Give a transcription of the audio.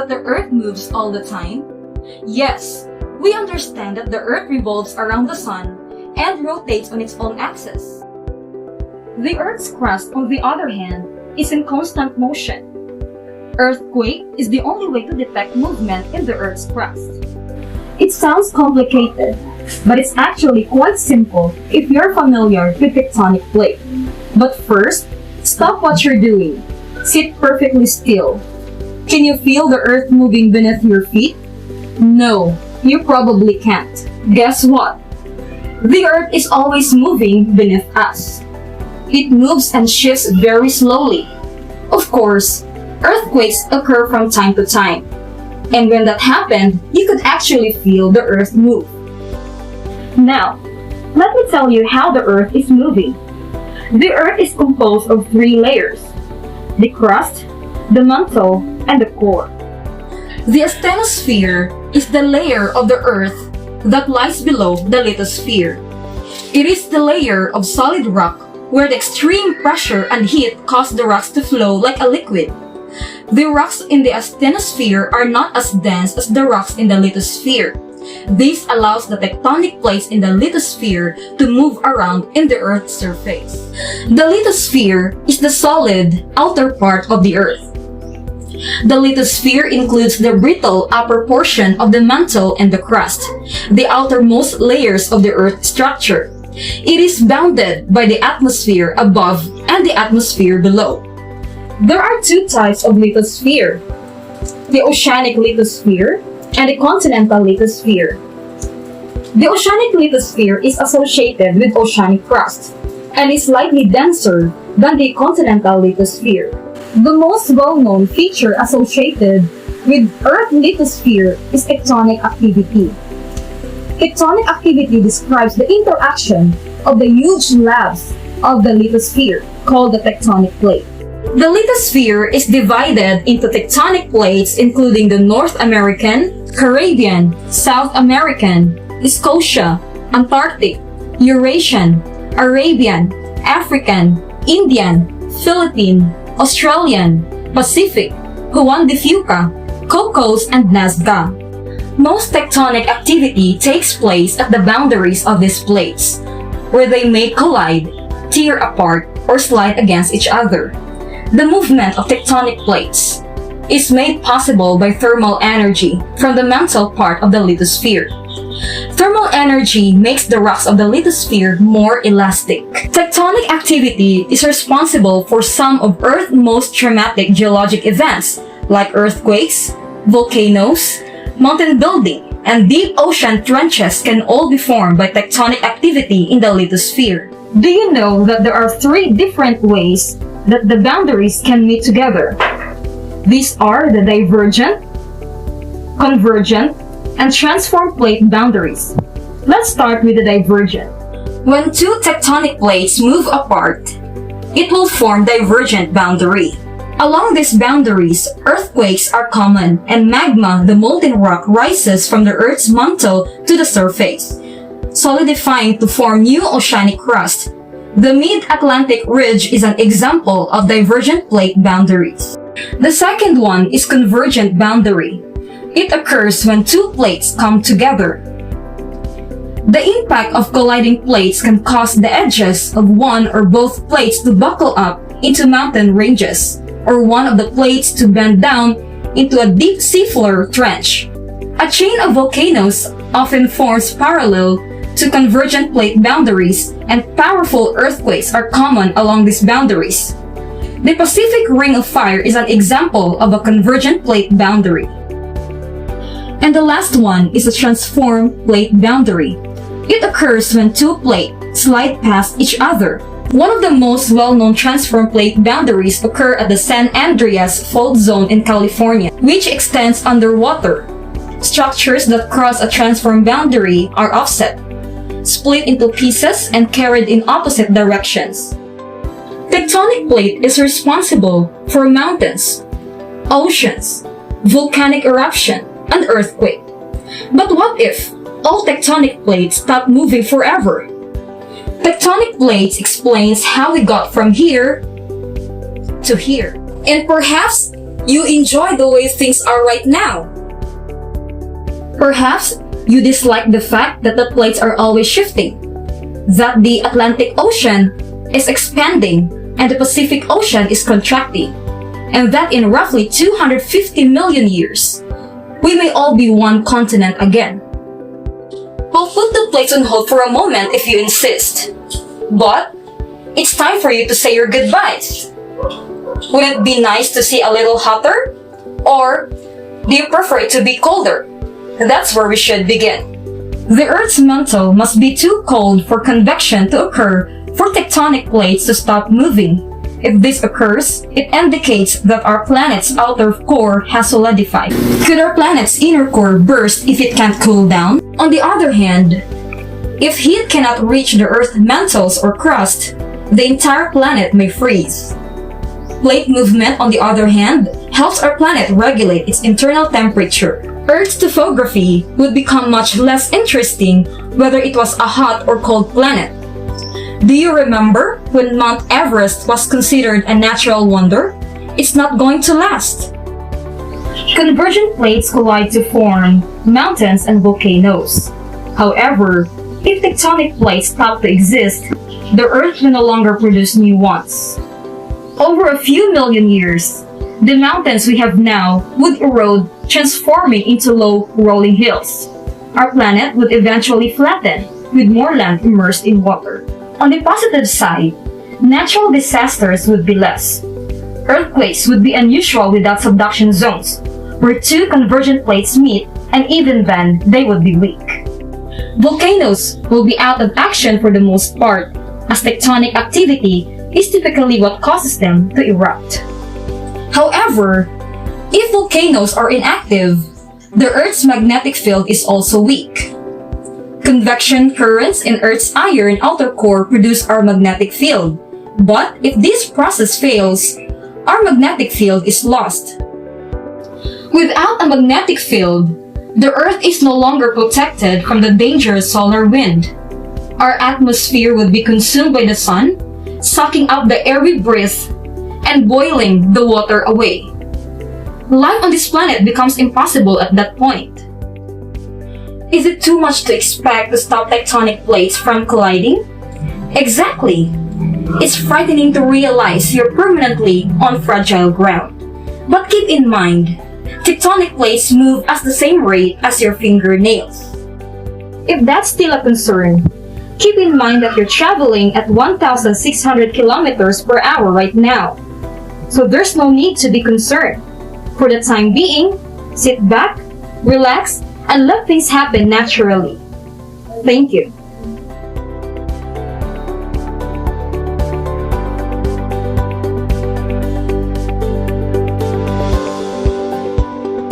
that the Earth moves all the time? Yes, we understand that the Earth revolves around the Sun and rotates on its own axis. The Earth's crust, on the other hand, is in constant motion. Earthquake is the only way to detect movement in the Earth's crust. It sounds complicated, but it's actually quite simple if you're familiar with tectonic plate. But first, stop what you're doing. Sit perfectly still. Can you feel the Earth moving beneath your feet? No, you probably can't. Guess what? The Earth is always moving beneath us. It moves and shifts very slowly. Of course, earthquakes occur from time to time. And when that happened, you could actually feel the Earth move. Now, let me tell you how the Earth is moving. The Earth is composed of 3 layers: the crust, the mantle, and the core. The asthenosphere is the layer of the Earth that lies below the lithosphere. It is the layer of solid rock where the extreme pressure and heat cause the rocks to flow like a liquid. The rocks in the asthenosphere are not as dense as the rocks in the lithosphere. This allows the tectonic plates in the lithosphere to move around in the Earth's surface. The lithosphere is the solid outer part of the Earth. The lithosphere includes the brittle upper portion of the mantle and the crust, the outermost layers of the Earth structure. It is bounded by the atmosphere above and the atmosphere below. There are 2 types of lithosphere: the oceanic lithosphere and the continental lithosphere. The oceanic lithosphere is associated with oceanic crust and is slightly denser than the continental lithosphere. The most well-known feature associated with Earth lithosphere is tectonic activity. Tectonic activity describes the interaction of the huge slabs of the lithosphere, called the tectonic plate. The lithosphere is divided into tectonic plates including the North American, Caribbean, South American, Scotia, Antarctic, Eurasian, Arabian, African, Indian, Philippine, Australian, Pacific, Juan de Fuca, Cocos, and Nazca. Most tectonic activity takes place at the boundaries of these plates, where they may collide, tear apart, or slide against each other. The movement of tectonic plates is made possible by thermal energy from the mantle part of the lithosphere. Thermal energy makes the rocks of the lithosphere more elastic. Tectonic activity is responsible for some of Earth's most traumatic geologic events, like earthquakes, volcanoes, mountain building, and deep ocean trenches can all be formed by tectonic activity in the lithosphere. Do you know that there are 3 different ways that the boundaries can meet together? These are the divergent, convergent, and transform plate boundaries. Let's start with the divergent. When 2 tectonic plates move apart, it will form divergent boundary. Along these boundaries, earthquakes are common and magma, the molten rock, rises from the Earth's mantle to the surface, solidifying to form new oceanic crust. The Mid-Atlantic Ridge is an example of divergent plate boundaries. The second one is convergent boundary. It occurs when 2 plates come together. The impact of colliding plates can cause the edges of one or both plates to buckle up into mountain ranges, or one of the plates to bend down into a deep seafloor trench. A chain of volcanoes often forms parallel to convergent plate boundaries, and powerful earthquakes are common along these boundaries. The Pacific Ring of Fire is an example of a convergent plate boundary. And the last one is a transform plate boundary. It occurs when 2 plates slide past each other. One of the most well-known transform plate boundaries occur at the San Andreas Fault Zone in California, which extends underwater. Structures that cross a transform boundary are offset, split into pieces, and carried in opposite directions. Tectonic plate is responsible for mountains, oceans, volcanic eruption, and earthquake. But what if all tectonic plates stop moving forever? Tectonic plates explains how we got from here to here. And perhaps you enjoy the way things are right now. Perhaps you dislike the fact that the plates are always shifting, that the Atlantic Ocean is expanding and the Pacific Ocean is contracting, and that in roughly 250 million years, we may all be one continent again. We'll put the plates on hold for a moment if you insist, but it's time for you to say your goodbyes. Would it be nice to see a little hotter? Or do you prefer it to be colder? That's where we should begin. The Earth's mantle must be too cold for convection to occur for tectonic plates to stop moving. If this occurs, it indicates that our planet's outer core has solidified. Could our planet's inner core burst if it can't cool down? On the other hand, if heat cannot reach the Earth's mantles or crust, the entire planet may freeze. Plate movement, on the other hand, helps our planet regulate its internal temperature. Earth's topography would become much less interesting whether it was a hot or cold planet. Do you remember when Mount Everest was considered a natural wonder? It's not going to last. Convergent plates collide to form mountains and volcanoes. However, if tectonic plates stop to exist, the Earth will no longer produce new ones. Over a few million years, the mountains we have now would erode, transforming into low, rolling hills. Our planet would eventually flatten, with more land immersed in water. On the positive side, natural disasters would be less. Earthquakes would be unusual without subduction zones, where two convergent plates meet, and even then, they would be weak. Volcanoes will be out of action for the most part, as tectonic activity is typically what causes them to erupt. However, if volcanoes are inactive, the Earth's magnetic field is also weak. Convection currents in Earth's iron outer core produce our magnetic field, but if this process fails, our magnetic field is lost. Without a magnetic field, the Earth is no longer protected from the dangerous solar wind. Our atmosphere would be consumed by the sun, sucking out the air we breathe and boiling the water away. Life on this planet becomes impossible at that point. Is it too much to expect to stop tectonic plates from colliding? Exactly. It's frightening to realize you're permanently on fragile ground. But keep in mind, tectonic plates move at the same rate as your fingernails. If that's still a concern, keep in mind that you're traveling at 1,600 kilometers per hour right now. So there's no need to be concerned. For the time being, sit back, relax, and let things happen naturally. Thank you.